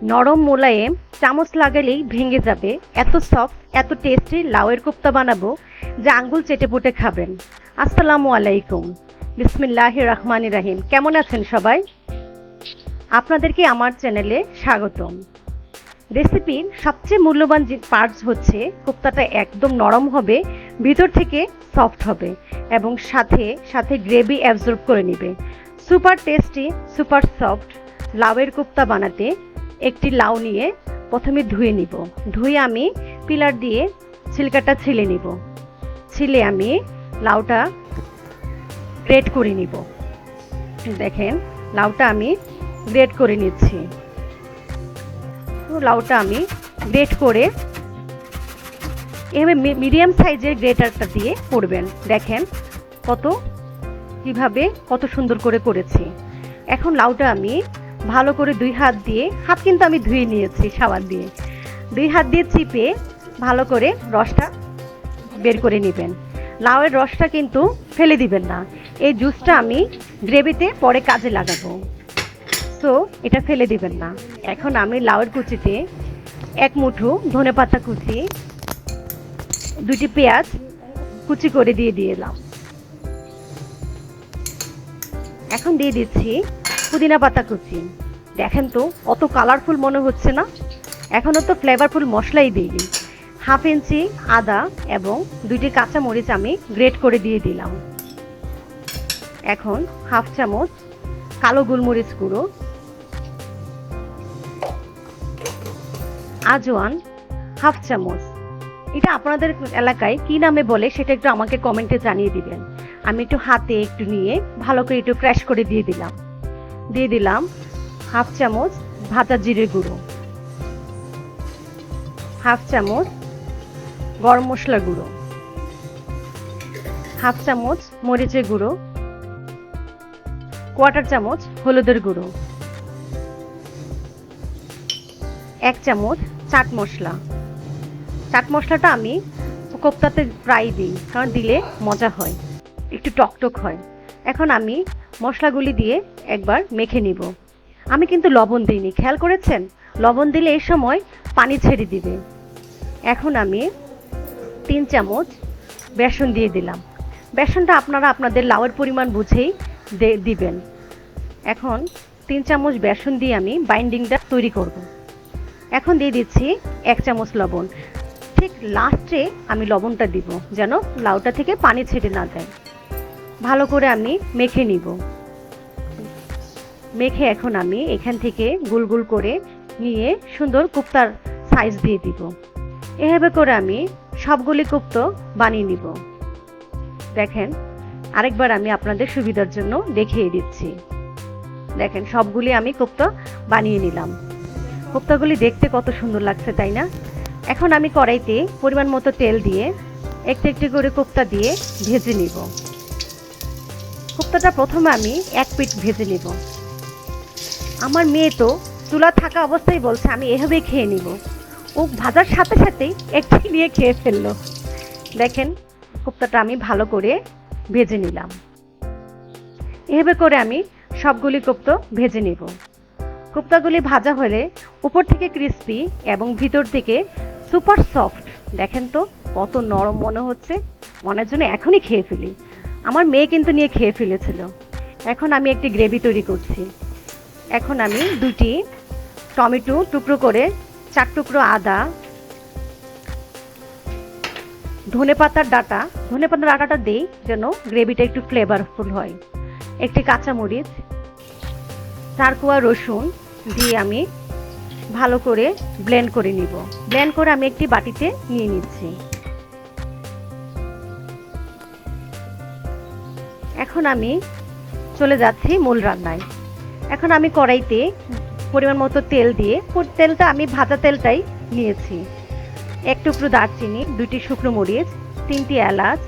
নরম মোলায়েম, চামচ লাগালেই ভেঙে যাবে, এত সফট এত টেস্টি লাউয়ের কোপ্তা বানাবো যে আঙ্গুল চেটে পুটে খাবেন। আসসালামু আলাইকুম, বিসমিল্লাহির রহমানির রহিম। কেমন আছেন সবাই? আপনাদেরকে আমার চ্যানেলে স্বাগতম। রেসিপির সবচেয়ে মূল্যবান যে পার্টস হচ্ছে কোপ্তাটা একদম নরম হবে, ভিতর থেকে সফট হবে এবং সাথে সাথে গ্রেভি অ্যাবজর্ব করে নেবে। সুপার টেস্টি, সুপার সফট লাউয়ের কোপ্তা বানাতে একটি লাউ নিয়ে প্রথমে ধুয়ে নিব। ধুয়ে আমি পিলার দিয়ে ছিলকাটা ছিলে নিব। ছিলে আমি লাউটা গ্রেট করে নিব। দেখেন, লাউটা আমি গ্রেট করে নিচ্ছি। লাউটা আমি গ্রেট করে এভাবে মিডিয়াম সাইজের গ্রেটারটা দিয়ে করবেন। দেখেন কত সুন্দর করে করেছি। এখন লাউটা আমি ভালো করে দুই হাত দিয়ে, হাত কিন্তু আমি ধুয়ে নিয়েছি সাবান দিয়ে, দুই হাত দিয়ে চিপে ভালো করে রসটা বের করে নেবেন। লাউয়ের রসটা কিন্তু ফেলে দিবেন না, এই জুসটা আমি গ্রেভিতে পরে কাজে লাগাবো, তো এটা ফেলে দিবেন না। এখন আমি লাউয়ের কুচিতে এক মুঠো ধনেপাতা কুচি, দুটি পেঁয়াজ কুচি করে দিয়ে দিলাম। এখন দিয়ে দিচ্ছি পুদিনা পাতা কুচি। দেখেন তো কত কালারফুল মনে হচ্ছে না? এখনও তো ফ্লেভারফুল মশলাই দিইনি। হাফ ইঞ্চি আদা এবং দুইটি কাঁচা মরিচ আমি গ্রেট করে দিয়ে দিলাম। এখন হাফ চামচ কালো গোলমরিচ গুঁড়ো, আজওয়ান হাফ চামচ। এটা আপনাদের এলাকায় কি নামে বলে সেটা একটু আমাকে কমেন্টে জানিয়ে দিবেন। আমি একটু হাতে একটু নিয়ে ভালো করে একটু ক্র্যাশ করে দিয়ে দিলাম হাফ চামচ ভাজা জিরে গুঁড়ো, হাফ চামচ গরম মশলা গুঁড়ো, হাফ চামচ মরিচের গুঁড়ো, কোয়ার্টার চামচ হলুদের গুঁড়ো, এক চামচ চাট মশলা। চাট মশলাটা আমি কোপ্তাতে প্রায় দিই, কারণ দিলে মজা হয়, একটু টকটক হয়। এখন আমি মশলাগুলি দিয়ে একবার মেখে নিব। আমি কিন্তু লবণ দিইনি, খেয়াল করেছেন? লবণ দিলে এই সময় পানি ছেড়ে দিবে। এখন আমি 3 চামচ বেসন দিয়ে দিলাম। বেসনটা আপনারা আপনাদের লাউয়ের পরিমাণ বুঝেই দিবেন। এখন 3 চামচ বেসন দিয়ে আমি বাইন্ডিংটা তৈরি করব। এখন দিয়ে দিচ্ছি 1 চামচ লবণ। ঠিক লাস্টে আমি লবণটা দিব, যেন লাউটা থেকে পানি ছেড়ে না যায়। ভালো করে আমি মেখে নিব। মেখে এখন আমি এখান থেকে গোল গোল করে নিয়ে সুন্দর কোপ্তার সাইজ দিয়ে দিব। এভাবে করে আমি সবগুলি কোপ্তা বানিয়ে নিব। দেখেন, আরেকবার আমি আপনাদের সুবিধার জন্য দেখিয়ে দিচ্ছি। দেখেন, সবগুলি আমি কোপ্তা বানিয়ে নিলাম। কোপ্তাগুলি দেখতে কত সুন্দর লাগছে, তাই না? এখন আমি কড়াইতে পরিমাণ মতো তেল দিয়ে একটু একটু করে কোপ্তা দিয়ে ভেজে নিব। কোপ্তাটা প্রথমে আমি এক পিঠ ভেজে নিব। আমার মেয়ে তো চুলা থাকা অবস্থায় বলছে আমি এভাবেই খেয়ে নিব। ও ভাজার সাথে সাথেই একটি নিয়ে খেয়ে ফেললো। দেখেন, কোপ্তাটা আমি ভালো করে ভেজে নিলাম। এভাবে করে আমি সবগুলি কোপ্তা ভেজে নিব। কোপ্তাগুলি ভাজা হলে উপর থেকে ক্রিস্পি এবং ভিতর থেকে সুপার সফট। দেখেন তো কত নরম মনে হচ্ছে, মনের জন্য এখনই খেয়ে ফেলি। আমার মেয়ে কিন্তু নিয়ে খেয়ে ফেলেছিল। এখন আমি একটি গ্রেভি তৈরি করছি। এখন আমি 2টি টমেটো টুকরো করে, 4 টুকরো আদা, ধনেপাতার ডাঁটাটা দেই যেন গ্রেভিটা একটু ফ্লেভারফুল হয়। একটি কাঁচামরিচ, 4 কোয়া রসুন দিয়ে আমি ভালো করে ব্লেন্ড করে নিব। ব্লেন্ড করে আমি একটি বাটিতে নিয়ে নিচ্ছি। এখন আমি চলে যাচ্ছি মূল রান্নায়। এখন আমি কড়াইতে পরিমাণ মতো তেল দিয়ে, তেলটা আমি ভাজা তেলটাই নিয়েছি। 1 টুকরো দারচিনি, 2টি শুকনো মরিচ, 3টি এলাচ,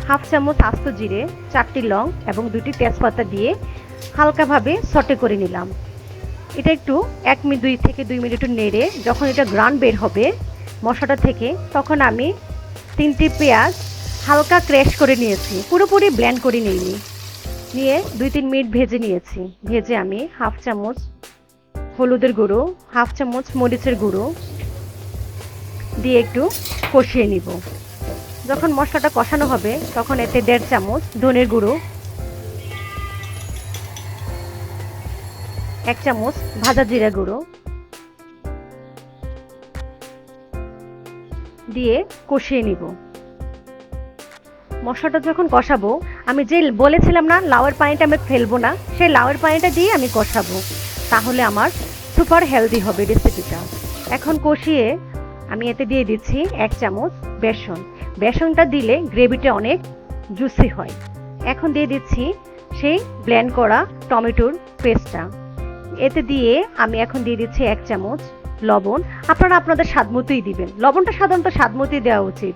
হাফ চামচ আস্ত জিরে, 4টি লং এবং 2টি তেজপাতা দিয়ে হালকাভাবে সটে করে নিলাম। এটা একটু 2 থেকে 2 মিনিট নেড়ে যখন এটা গ্রান বের হবে মশলাটা থেকে, তখন আমি 3টি পেঁয়াজ হালকা ক্র্যাশ করে নিয়েছি, পুরোপুরি ব্লেন্ড করে নিয়ে 2-3 মিনিট ভেজে নিয়েছি। ভেজে আমি হাফ চামচ হলুদের গুঁড়ো, হাফ চামচ মরিচের গুঁড়ো দিয়ে একটু কষিয়ে নিব। যখন মশলাটা কষানো হবে তখন এতে 1.5 চামচ ধনের গুঁড়ো, 1 চামচ ভাজা জিরা গুঁড়ো দিয়ে কষিয়ে নিব। মশলাটা যখন কষাবো, আমি যে বলেছিলাম না লাউয়ের পানিটা আমি ফেলবো না, সেই লাউয়ের পানিটা দিয়ে আমি কষাবো, তাহলে আমার সুপার হেলদি হবে রেসিপিটা। এখন কষিয়ে আমি এতে দিয়ে দিচ্ছি 1 চামচ বেসন। বেসনটা দিলে গ্রেভিটা অনেক জুসি হয়। এখন দিয়ে দিচ্ছি সেই ব্লেন্ড করা টমেটোর পেস্টটা। এতে দিয়ে আমি এখন দিয়ে দিচ্ছি 1 চামচ লবণ। আপনারা আপনাদের স্বাদ মতোই দিবেন, লবণটা সাধারণত স্বাদ মতোই দেওয়া উচিত।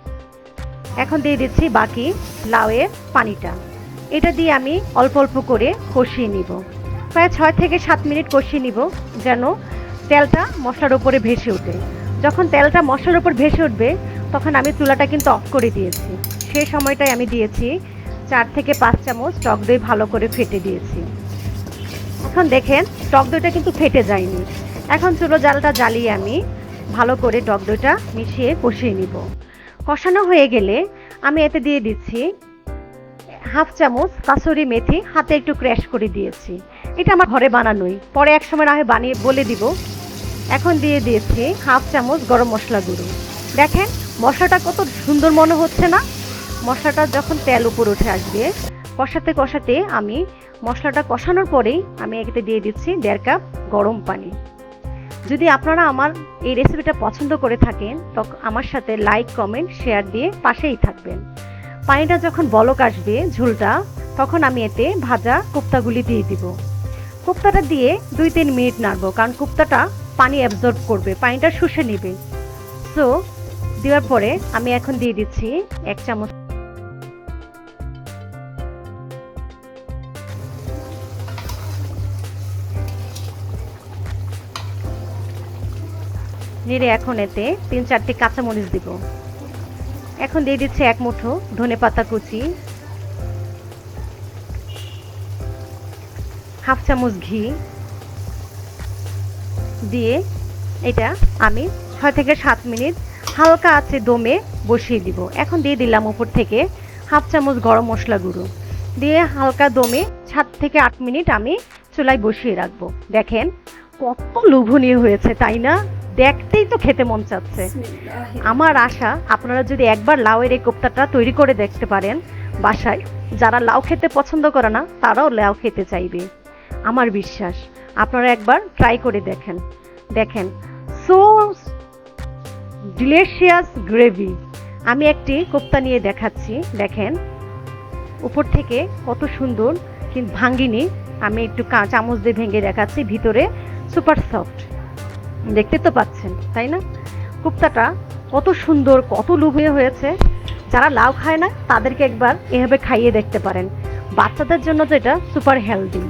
এখন দিয়ে দিচ্ছি বাকি লাউয়ের পানিটা। এটা দিয়ে আমি অল্প অল্প করে কষিয়ে নিব, প্রায় 6 থেকে 7 মিনিট কষিয়ে নিব, যেন তেলটা মশলার উপরে ভেসে ওঠে। যখন তেলটা মশলার উপর ভেসে উঠবে তখন আমি চুলাটা কিন্তু অফ করে দিয়েছি। সেই সময়টায় আমি দিয়েছি 4 থেকে 5 চামচ টক দই, ভালো করে ফেটে দিয়েছি। এখন দেখেন টক দইটা কিন্তু ফেটে যায়নি। এখন চুলো জালটা জ্বালিয়ে আমি ভালো করে টক দইটা মিশিয়ে কষিয়ে নিব। কষানো হয়ে গেলে আমি এতে দিয়ে দিচ্ছি হাফ চামচ কাসুরি মেথি, হাতে একটু ক্র্যাশ করে দিয়েছি। এটা আমার ঘরে বানানোই, পরে এক সময় না হয় বানিয়ে বলে দিব। এখন দিয়ে দিয়েছি হাফ চামচ গরম মশলা গুঁড়ো। দেখেন মশলাটা কত সুন্দর মনে হচ্ছে না? মশলাটা যখন তেল উপর উঠে আসবে, কষাতে কষাতে আমি মশলাটা কষানোর পরেই আমি এতে দিয়ে দিচ্ছি 1.5 কাপ গরম পানি। যদি আপনারা আমার এই রেসিপিটা পছন্দ করে থাকেন তখন আমার সাথে লাইক, কমেন্ট, শেয়ার দিয়ে পাশেই থাকবেন। পানিটা যখন বলক আসবে ঝোলটা, তখন আমি এতে ভাজা কোপ্তাগুলি দিয়ে দিব। কোপ্তাটা দিয়ে 2-3 মিনিট নাড়বো, কারণ কোপ্তাটা পানি অ্যাবজর্ব করবে, পানিটা শুষে নেবে। সো দেওয়ার পরে আমি এখন দিয়ে দিচ্ছি 1 চামচ নেড়ে এখন এতে 3-4টি কাঁচামরিচ দিব। এখন দিয়ে দিচ্ছি 1 মুঠো ধনেপাতা কুচি, হাফ চামচ ঘি দিয়ে এটা আমি 6 থেকে 7 মিনিট হালকা আঁচে দমে বসিয়ে দিব। এখন দিয়ে দিলাম উপর থেকে হাফ চামচ গরম মশলা গুঁড়ো দিয়ে হালকা দমে 7 থেকে 8 মিনিট আমি চুলায় বসিয়ে রাখবো। দেখেন কত লোভনীয় হয়েছে, তাই না? দেখতেই তো খেতে মন চাচ্ছে। আমার আশা আপনারা যদি একবার লাউয়ের এই কোপ্তাটা তৈরি করে দেখতে পারেন বাসায়, যারা লাউ খেতে পছন্দ করে না তারাও লাউ খেতে চাইবে। আমার বিশ্বাস আপনারা একবার ট্রাই করে দেখেন। দেখেন সো ডিলিশিয়াস গ্রেভি। আমি একটি কোপ্তা নিয়ে দেখাচ্ছি, দেখেন উপর থেকে কত সুন্দর, কিন্তু ভাঙ্গিনি, আমি একটু চামচ দিয়ে ভেঙে দেখাচ্ছি, ভিতরে সুপার সফট। দেখতে তো পাচ্ছেন, তাই না? কোপ্তাটা কত সুন্দর, কত লোভনীয় হয়েছে। যারা লাউ খায় না তাদেরকে একবার এভাবে খাইয়ে দেখতে পারেন। বাচ্চাদের জন্য তো এটা সুপার হেলদি।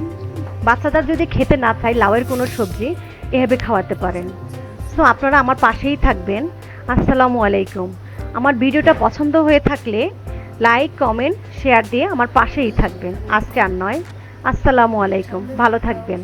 বাচ্চাদের যদি খেতে না চায় লাউয়ের কোনো সবজি, এভাবে খাওয়াতে পারেন। সো আপনারা আমার পাশেই থাকবেন। আসসালামু আলাইকুম। আমার ভিডিওটা পছন্দ হয়ে থাকলে লাইক, কমেন্ট, শেয়ার দিয়ে আমার পাশেই থাকবেন। আজকে আর নয়। আসসালামু আলাইকুম, ভালো থাকবেন।